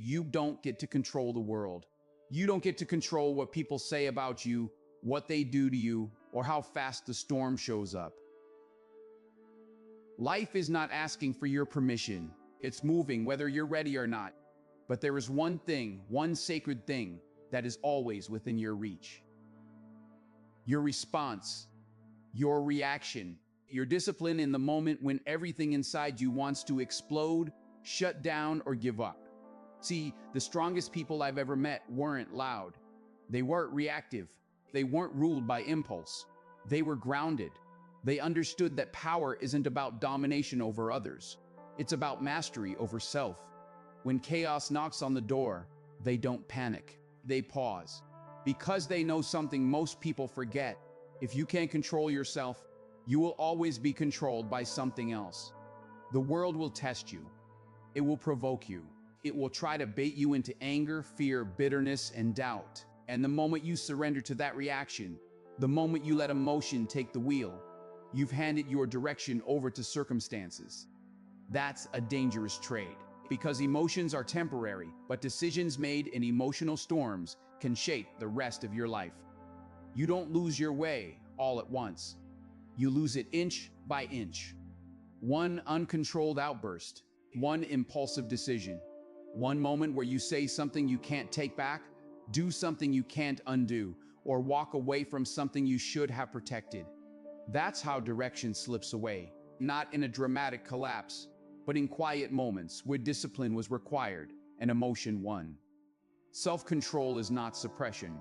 You don't get to control the world. You don't get to control what people say about you, what they do to you, or how fast the storm shows up. Life is not asking for your permission. It's moving whether you're ready or not. But there is one thing, one sacred thing, that is always within your reach. Your response, your reaction, your discipline in the moment when everything inside you wants to explode, shut down, or give up. See, the strongest people I've ever met weren't loud. They weren't reactive. They weren't ruled by impulse. They were grounded. They understood that power isn't about domination over others. It's about mastery over self. When chaos knocks on the door, they don't panic. They pause. Because they know something most people forget. If you can't control yourself, you will always be controlled by something else. The world will test you. It will provoke you. It will try to bait you into anger, fear, bitterness, and doubt. And the moment you surrender to that reaction, the moment you let emotion take the wheel, you've handed your direction over to circumstances. That's a dangerous trade, because emotions are temporary, but decisions made in emotional storms can shape the rest of your life. You don't lose your way all at once. You lose it inch by inch. One uncontrolled outburst, one impulsive decision, one moment where you say something you can't take back, do something you can't undo, or walk away from something you should have protected. That's how direction slips away, not in a dramatic collapse, but in quiet moments where discipline was required and emotion won. Self-control is not suppression.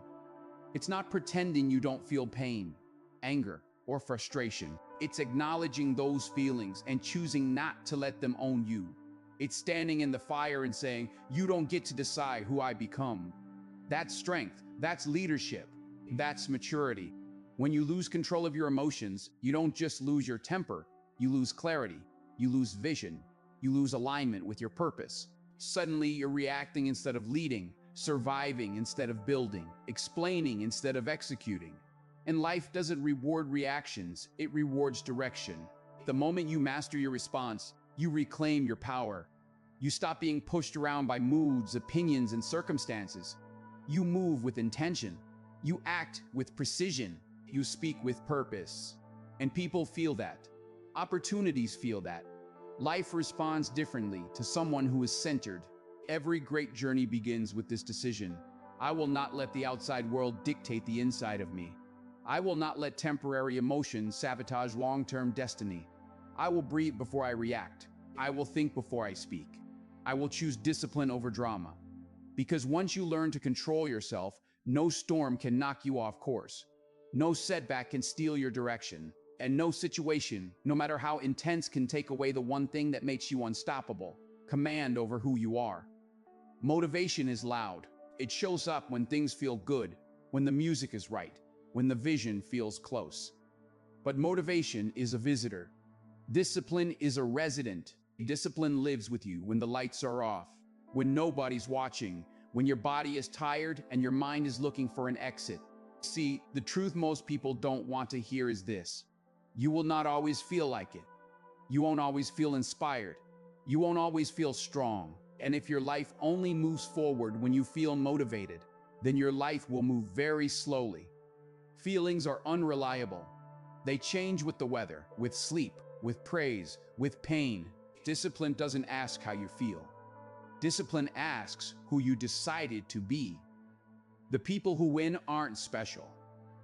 It's not pretending you don't feel pain, anger, or frustration. It's acknowledging those feelings and choosing not to let them own you. It's standing in the fire and saying, you don't get to decide who I become. That's strength, that's leadership, that's maturity. When you lose control of your emotions, you don't just lose your temper, you lose clarity, you lose vision, you lose alignment with your purpose. Suddenly you're reacting instead of leading, surviving instead of building, explaining instead of executing. And life doesn't reward reactions, it rewards direction. The moment you master your response, you reclaim your power. You stop being pushed around by moods, opinions, and circumstances. You move with intention. You act with precision. You speak with purpose. And people feel that. Opportunities feel that. Life responds differently to someone who is centered. Every great journey begins with this decision. I will not let the outside world dictate the inside of me. I will not let temporary emotions sabotage long-term destiny. I will breathe before I react. I will think before I speak. I will choose discipline over drama. Because once you learn to control yourself, no storm can knock you off course. No setback can steal your direction. And no situation, no matter how intense, can take away the one thing that makes you unstoppable: command over who you are. Motivation is loud. It shows up when things feel good, when the music is right, when the vision feels close. But motivation is a visitor. Discipline is a resident. Discipline lives with you when the lights are off, when nobody's watching, when your body is tired and your mind is looking for an exit. See, the truth most people don't want to hear is this: you will not always feel like it. You won't always feel inspired. You won't always feel strong. And if your life only moves forward when you feel motivated, then your life will move very slowly. Feelings are unreliable. They change with the weather, with sleep, with praise, with pain. Discipline doesn't ask how you feel. Discipline asks who you decided to be. The people who win aren't special.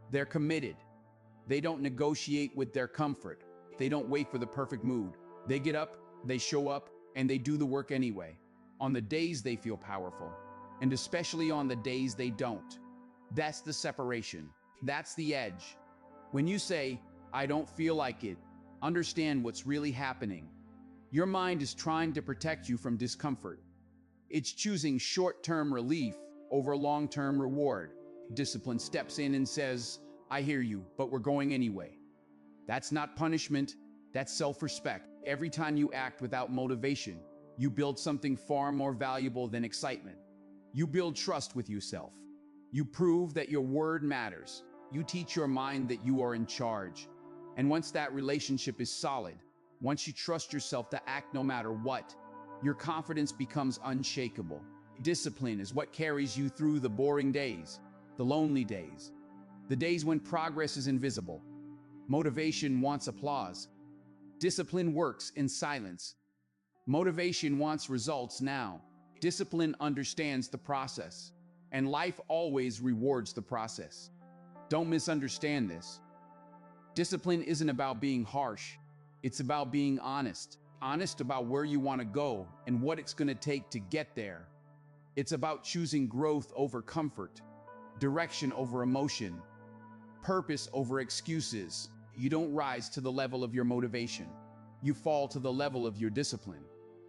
They're committed. They don't negotiate with their comfort. They don't wait for the perfect mood. They get up, they show up, and they do the work anyway. On the days they feel powerful, and especially on the days they don't. That's the separation. That's the edge. When you say, I don't feel like it, understand what's really happening. Your mind is trying to protect you from discomfort. It's choosing short-term relief over long-term reward. Discipline steps in and says, I hear you, but we're going anyway. That's not punishment, that's self-respect. Every time you act without motivation, you build something far more valuable than excitement. You build trust with yourself. You prove that your word matters. You teach your mind that you are in charge. And once that relationship is solid, once you trust yourself to act no matter what, your confidence becomes unshakable. Discipline is what carries you through the boring days, the lonely days, the days when progress is invisible. Motivation wants applause. Discipline works in silence. Motivation wants results now. Discipline understands the process, and life always rewards the process. Don't misunderstand this. Discipline isn't about being harsh. It's about being honest. Honest about where you want to go and what it's going to take to get there. It's about choosing growth over comfort, direction over emotion, purpose over excuses. You don't rise to the level of your motivation. You fall to the level of your discipline.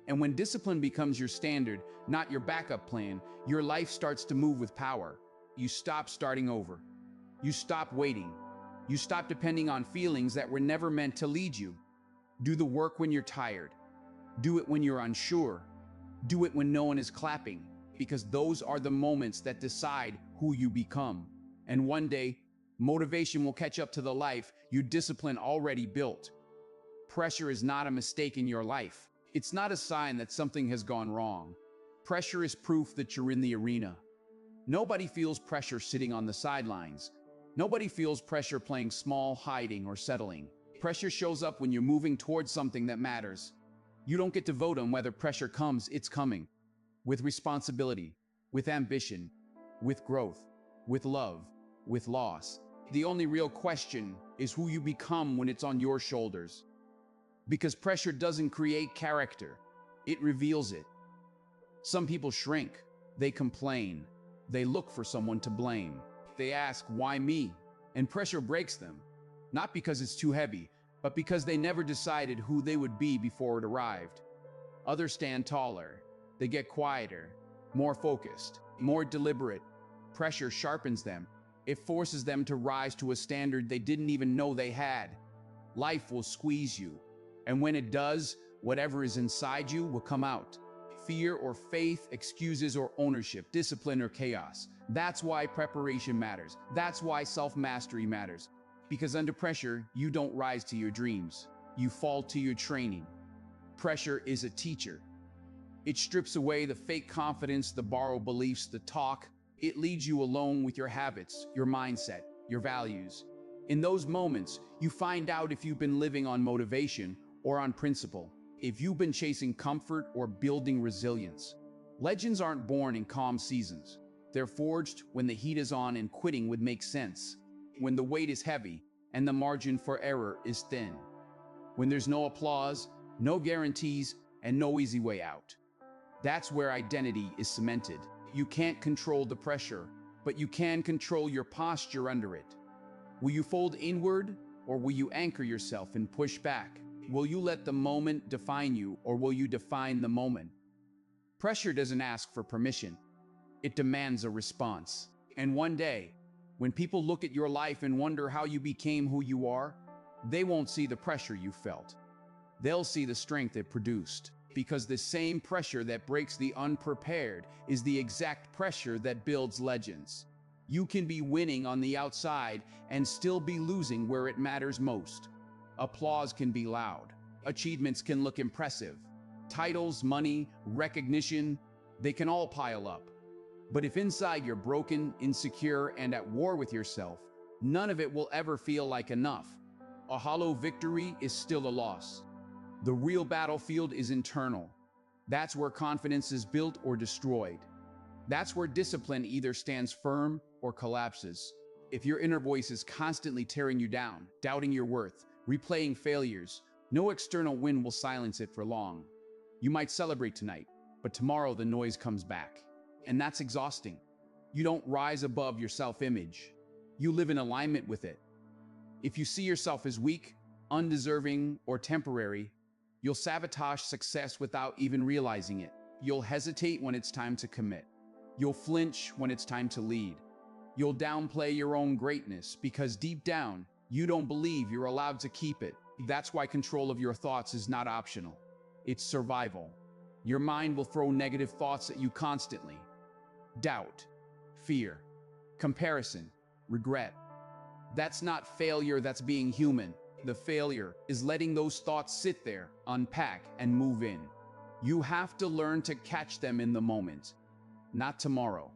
And when discipline becomes your standard, not your backup plan, your life starts to move with power. You stop starting over. You stop waiting. You stop depending on feelings that were never meant to lead you. Do the work when you're tired. Do it when you're unsure. Do it when no one is clapping, because those are the moments that decide who you become. And one day, motivation will catch up to the life your discipline already built. Pressure is not a mistake in your life. It's not a sign that something has gone wrong. Pressure is proof that you're in the arena. Nobody feels pressure sitting on the sidelines. Nobody feels pressure playing small, hiding, or settling. Pressure shows up when you're moving towards something that matters. You don't get to vote on whether pressure comes, it's coming. With responsibility, with ambition, with growth, with love, with loss. The only real question is who you become when it's on your shoulders. Because pressure doesn't create character, it reveals it. Some people shrink, they complain, they look for someone to blame. They ask, why me? And pressure breaks them. Not because it's too heavy, but because they never decided who they would be before it arrived. Others stand taller. They get quieter, more focused, more deliberate. Pressure sharpens them. It forces them to rise to a standard they didn't even know they had. Life will squeeze you. And when it does, whatever is inside you will come out. Fear or faith, excuses or ownership, discipline or chaos. That's why preparation matters. That's why self-mastery matters. Because under pressure, you don't rise to your dreams. You fall to your training. Pressure is a teacher. It strips away the fake confidence, the borrowed beliefs, the talk. It leaves you alone with your habits, your mindset, your values. In those moments, you find out if you've been living on motivation or on principle, if you've been chasing comfort or building resilience. Legends aren't born in calm seasons. They're forged when the heat is on and quitting would make sense. When the weight is heavy and the margin for error is thin. When there's no applause, no guarantees, and no easy way out. That's where identity is cemented. You can't control the pressure, but you can control your posture under it. Will you fold inward, or will you anchor yourself and push back? Will you let the moment define you, or will you define the moment? Pressure doesn't ask for permission. It demands a response. And one day, when people look at your life and wonder how you became who you are, they won't see the pressure you felt. They'll see the strength it produced. Because the same pressure that breaks the unprepared is the exact pressure that builds legends. You can be winning on the outside and still be losing where it matters most. Applause can be loud. Achievements can look impressive. Titles, money, recognition, they can all pile up. But if inside you're broken, insecure, and at war with yourself, none of it will ever feel like enough. A hollow victory is still a loss. The real battlefield is internal. That's where confidence is built or destroyed. That's where discipline either stands firm or collapses. If your inner voice is constantly tearing you down, doubting your worth, replaying failures, no external wind will silence it for long. You might celebrate tonight, but tomorrow the noise comes back. And that's exhausting. You don't rise above your self-image. You live in alignment with it. If you see yourself as weak, undeserving, or temporary, you'll sabotage success without even realizing it. You'll hesitate when it's time to commit. You'll flinch when it's time to lead. You'll downplay your own greatness because deep down, you don't believe you're allowed to keep it. That's why control of your thoughts is not optional. It's survival. Your mind will throw negative thoughts at you constantly. Doubt, fear, comparison, regret. That's not failure, that's being human. The failure is letting those thoughts sit there, unpack, and move in. You have to learn to catch them in the moment. not tomorrow,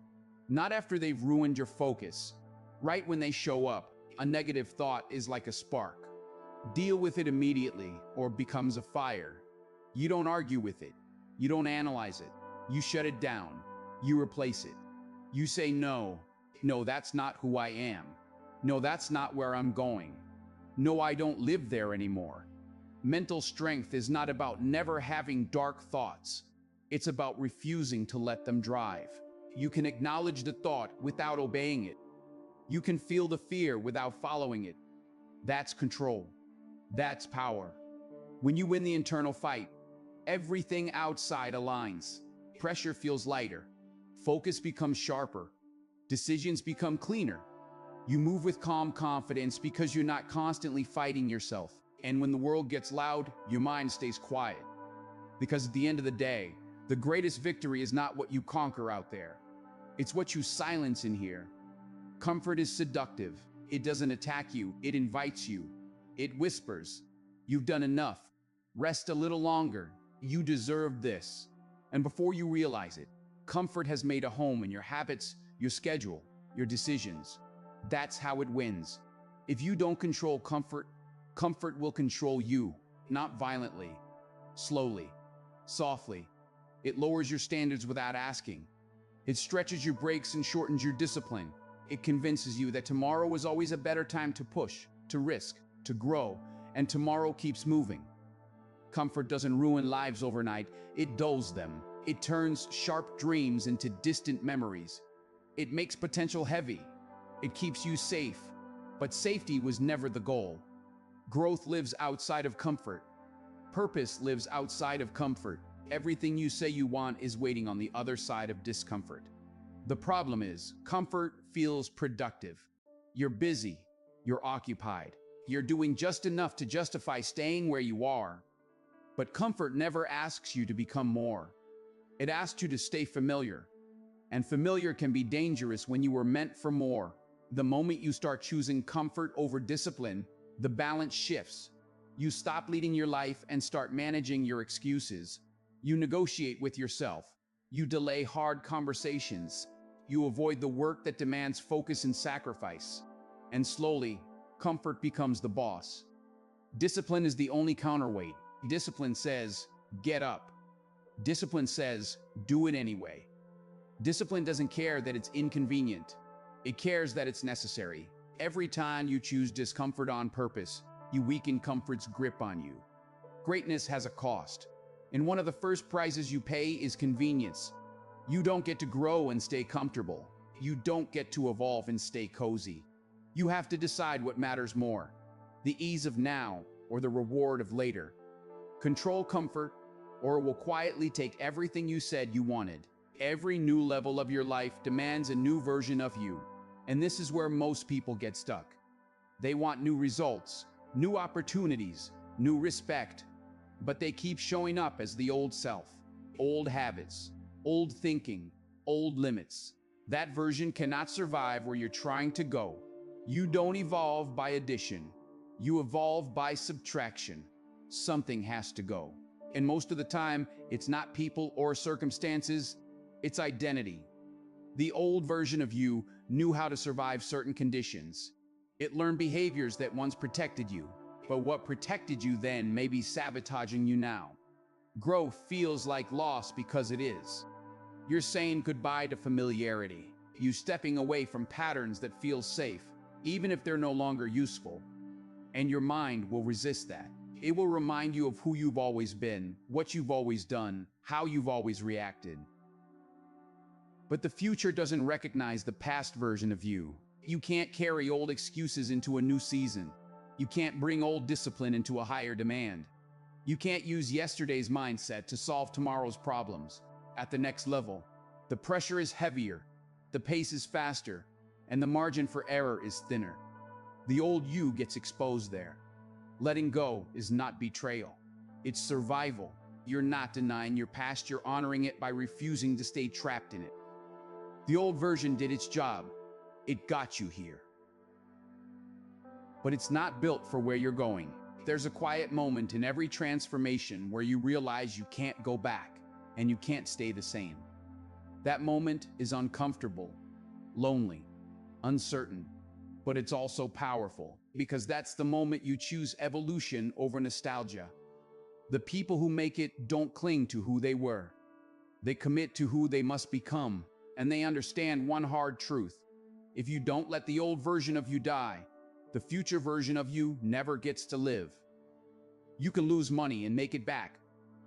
not after they've ruined your focus. Right when they show up, a negative thought is like a spark. Deal with it immediately or it becomes a fire. You don't argue with it. You don't analyze it. You shut it down. You replace it. You say no. No, that's not who I am. No, that's not where I'm going. No, I don't live there anymore. Mental strength is not about never having dark thoughts. It's about refusing to let them drive. You can acknowledge the thought without obeying it. You can feel the fear without following it. That's control. That's power. When you win the internal fight, everything outside aligns. Pressure feels lighter. Focus becomes sharper. Decisions become cleaner. You move with calm confidence because you're not constantly fighting yourself. And when the world gets loud, your mind stays quiet. Because at the end of the day, the greatest victory is not what you conquer out there. It's what you silence in here. Comfort is seductive. It doesn't attack you. It invites you. It whispers, "You've done enough. Rest a little longer. You deserve this." And before you realize it, comfort has made a home in your habits, your schedule, your decisions. That's how it wins. If you don't control comfort, comfort will control you, not violently, slowly, softly. It lowers your standards without asking. It stretches your brakes and shortens your discipline. It convinces you that tomorrow is always a better time to push, to risk, to grow, and tomorrow keeps moving. Comfort doesn't ruin lives overnight, it dulls them. It turns sharp dreams into distant memories. It makes potential heavy. It keeps you safe. But safety was never the goal. Growth lives outside of comfort. Purpose lives outside of comfort. Everything you say you want is waiting on the other side of discomfort. The problem is, comfort feels productive. You're busy. You're occupied. You're doing just enough to justify staying where you are. But comfort never asks you to become more. It asks you to stay familiar. And familiar can be dangerous when you were meant for more. The moment you start choosing comfort over discipline, the balance shifts. You stop leading your life and start managing your excuses. You negotiate with yourself. You delay hard conversations. You avoid the work that demands focus and sacrifice. And slowly, comfort becomes the boss. Discipline is the only counterweight. Discipline says, get up. Discipline says, do it anyway. Discipline doesn't care that it's inconvenient. It cares that it's necessary. Every time you choose discomfort on purpose, you weaken comfort's grip on you. Greatness has a cost, and one of the first prices you pay is convenience. You don't get to grow and stay comfortable. You don't get to evolve and stay cozy. You have to decide what matters more, the ease of now or the reward of later. Control comfort, or it will quietly take everything you said you wanted. Every new level of your life demands a new version of you, and this is where most people get stuck. They want new results, new opportunities, new respect, but they keep showing up as the old self, old habits, old thinking, old limits. That version cannot survive where you're trying to go. You don't evolve by addition. You evolve by subtraction. Something has to go. And most of the time, it's not people or circumstances, it's identity. The old version of you knew how to survive certain conditions. It learned behaviors that once protected you, but what protected you then may be sabotaging you now. Growth feels like loss because it is. You're saying goodbye to familiarity. You stepping away from patterns that feel safe, even if they're no longer useful. And your mind will resist that. It will remind you of who you've always been, what you've always done, how you've always reacted. But the future doesn't recognize the past version of you. You can't carry old excuses into a new season. You can't bring old discipline into a higher demand. You can't use yesterday's mindset to solve tomorrow's problems. At the next level, the pressure is heavier, the pace is faster, and the margin for error is thinner. The old you gets exposed there. Letting go is not betrayal. It's survival. You're not denying your past, you're honoring it by refusing to stay trapped in it. The old version did its job. It got you here. But it's not built for where you're going. There's a quiet moment in every transformation where you realize you can't go back and you can't stay the same. That moment is uncomfortable, lonely, uncertain, but it's also powerful because that's the moment you choose evolution over nostalgia. The people who make it don't cling to who they were. They commit to who they must become, and they understand one hard truth. If you don't let the old version of you die, the future version of you never gets to live. You can lose money and make it back.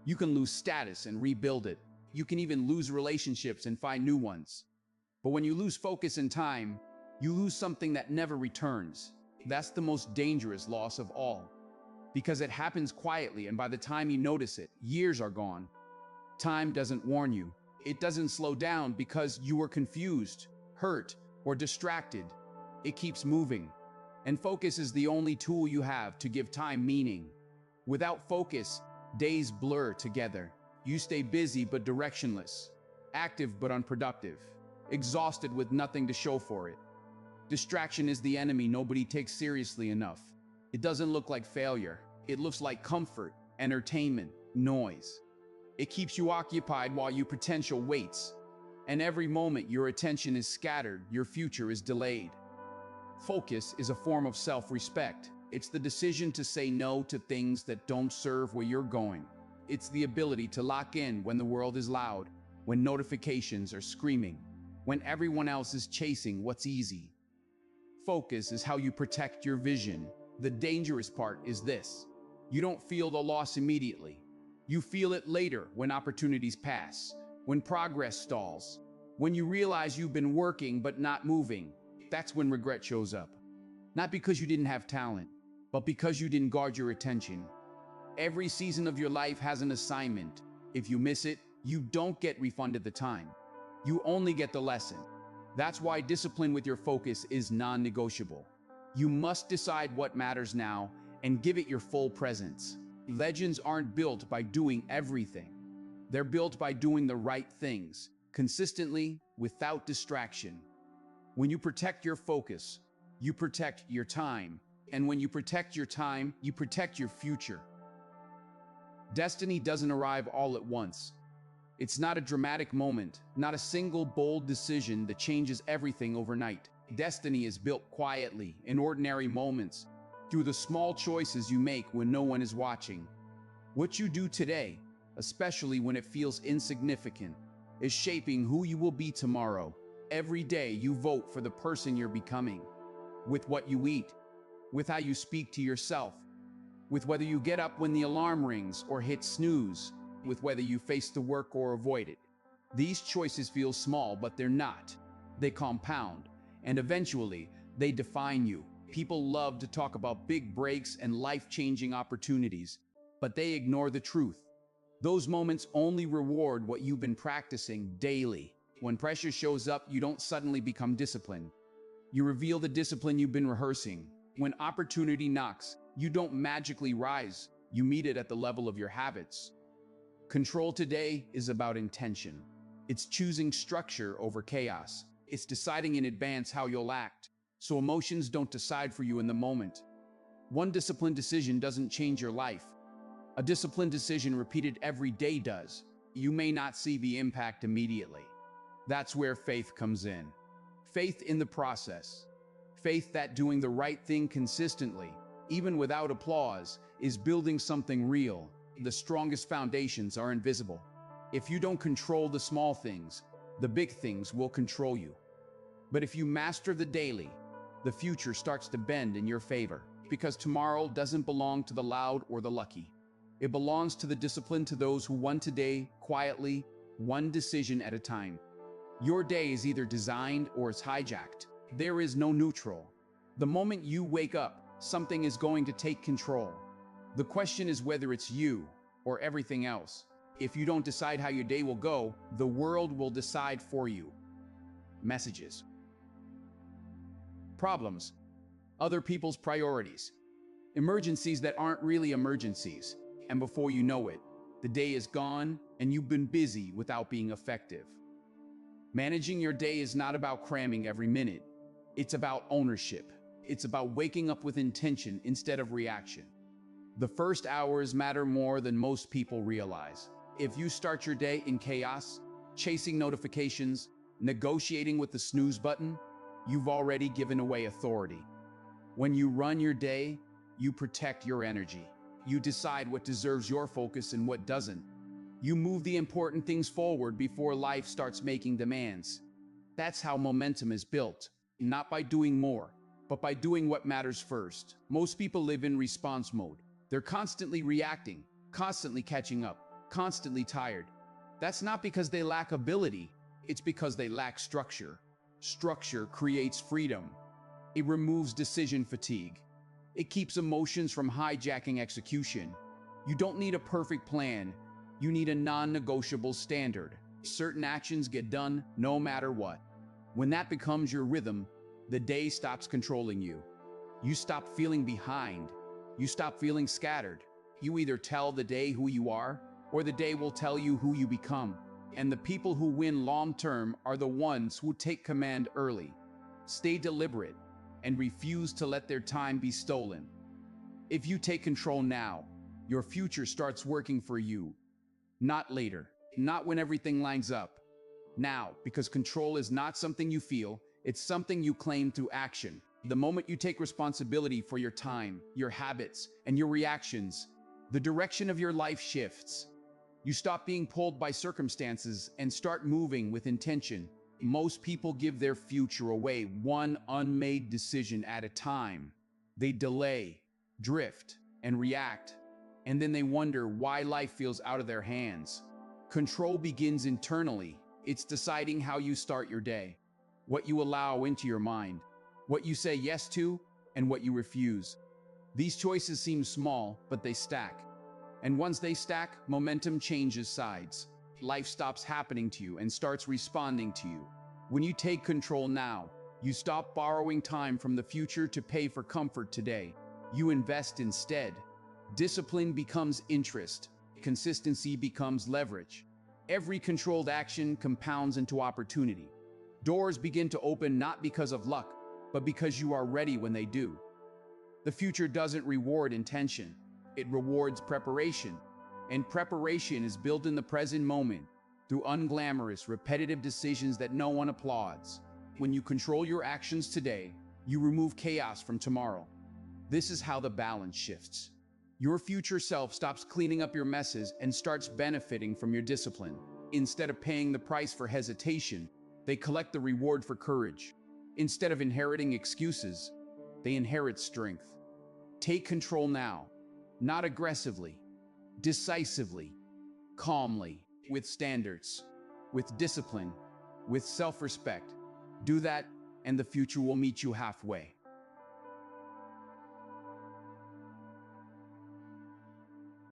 You can lose status and rebuild it. You can even lose relationships and find new ones. But when you lose focus and time, you lose something that never returns. That's the most dangerous loss of all. Because it happens quietly, and by the time you notice it, years are gone. Time doesn't warn you. It doesn't slow down because you were confused, hurt, or distracted. It keeps moving. And focus is the only tool you have to give time meaning. Without focus, days blur together. You stay busy but directionless, active but unproductive, exhausted with nothing to show for it. Distraction is the enemy nobody takes seriously enough. It doesn't look like failure. It looks like comfort, entertainment, noise. It keeps you occupied while your potential waits. And every moment your attention is scattered, your future is delayed. Focus is a form of self-respect. It's the decision to say no to things that don't serve where you're going. It's the ability to lock in when the world is loud, when notifications are screaming, when everyone else is chasing what's easy. Focus is how you protect your vision. The dangerous part is this: you don't feel the loss immediately. You feel it later when opportunities pass, when progress stalls, when you realize you've been working but not moving. That's when regret shows up. Not because you didn't have talent, but because you didn't guard your attention. Every season of your life has an assignment. If you miss it, you don't get refunded the time. You only get the lesson. That's why discipline with your focus is non-negotiable. You must decide what matters now and give it your full presence. Legends aren't built by doing everything. They're built by doing the right things, consistently, without distraction. When you protect your focus, you protect your time. And when you protect your time, you protect your future. Destiny doesn't arrive all at once. It's not a dramatic moment, not a single bold decision that changes everything overnight. Destiny is built quietly, in ordinary moments, through the small choices you make when no one is watching. What you do today, especially when it feels insignificant, is shaping who you will be tomorrow. Every day you vote for the person you're becoming. With what you eat, with how you speak to yourself, with whether you get up when the alarm rings or hit snooze, with whether you face the work or avoid it. These choices feel small, but they're not. They compound, and eventually, they define you. People love to talk about big breaks and life-changing opportunities, but they ignore the truth. Those moments only reward what you've been practicing daily. When pressure shows up, you don't suddenly become disciplined. You reveal the discipline you've been rehearsing. When opportunity knocks, you don't magically rise. You meet it at the level of your habits. Control today is about intention. It's choosing structure over chaos. It's deciding in advance how you'll act, so emotions don't decide for you in the moment. One disciplined decision doesn't change your life. A disciplined decision repeated every day does. You may not see the impact immediately. That's where faith comes in. Faith in the process. Faith that doing the right thing consistently, even without applause, is building something real. The strongest foundations are invisible. If you don't control the small things, the big things will control you. But if you master the daily, the future starts to bend in your favor. Because tomorrow doesn't belong to the loud or the lucky. It belongs to the disciplined, to those who won today quietly, one decision at a time. Your day is either designed or it's hijacked. There is no neutral. The moment you wake up, something is going to take control. The question is whether it's you or everything else. If you don't decide how your day will go, the world will decide for you. Messages. Problems. Other people's priorities. Emergencies that aren't really emergencies. And before you know it, the day is gone and you've been busy without being effective. Managing your day is not about cramming every minute. It's about ownership. It's about waking up with intention instead of reaction. The first hours matter more than most people realize. If you start your day in chaos, chasing notifications, negotiating with the snooze button, you've already given away authority. When you run your day, you protect your energy. You decide what deserves your focus and what doesn't. You move the important things forward before life starts making demands. That's how momentum is built, not by doing more, but by doing what matters first. Most people live in response mode. They're constantly reacting, constantly catching up, constantly tired. That's not because they lack ability, it's because they lack structure. Structure creates freedom. It removes decision fatigue. It keeps emotions from hijacking execution. You don't need a perfect plan. You need a non-negotiable standard. Certain actions get done no matter what. When that becomes your rhythm, the day stops controlling you. You stop feeling behind. You stop feeling scattered. You either tell the day who you are, or the day will tell you who you become. And the people who win long-term are the ones who take command early, stay deliberate, and refuse to let their time be stolen. If you take control now, your future starts working for you. Not later, not when everything lines up. Now, because control is not something you feel, it's something you claim through action. The moment you take responsibility for your time, your habits, and your reactions, the direction of your life shifts. You stop being pulled by circumstances and start moving with intention. Most people give their future away one unmade decision at a time. They delay, drift, and react, and then they wonder why life feels out of their hands. Control begins internally. It's deciding how you start your day, what you allow into your mind, what you say yes to, and what you refuse. These choices seem small, but they stack. And once they stack, momentum changes sides. Life stops happening to you and starts responding to you. When you take control now, you stop borrowing time from the future to pay for comfort today. You invest instead. Discipline becomes interest. Consistency becomes leverage. Every controlled action compounds into opportunity. Doors begin to open not because of luck, but because you are ready when they do. The future doesn't reward intention. It rewards preparation. And preparation is built in the present moment through unglamorous, repetitive decisions that no one applauds. When you control your actions today, you remove chaos from tomorrow. This is how the balance shifts. Your future self stops cleaning up your messes and starts benefiting from your discipline. Instead of paying the price for hesitation, they collect the reward for courage. Instead of inheriting excuses, they inherit strength. Take control now, not aggressively, decisively, calmly, with standards, with discipline, with self-respect. Do that, and the future will meet you halfway.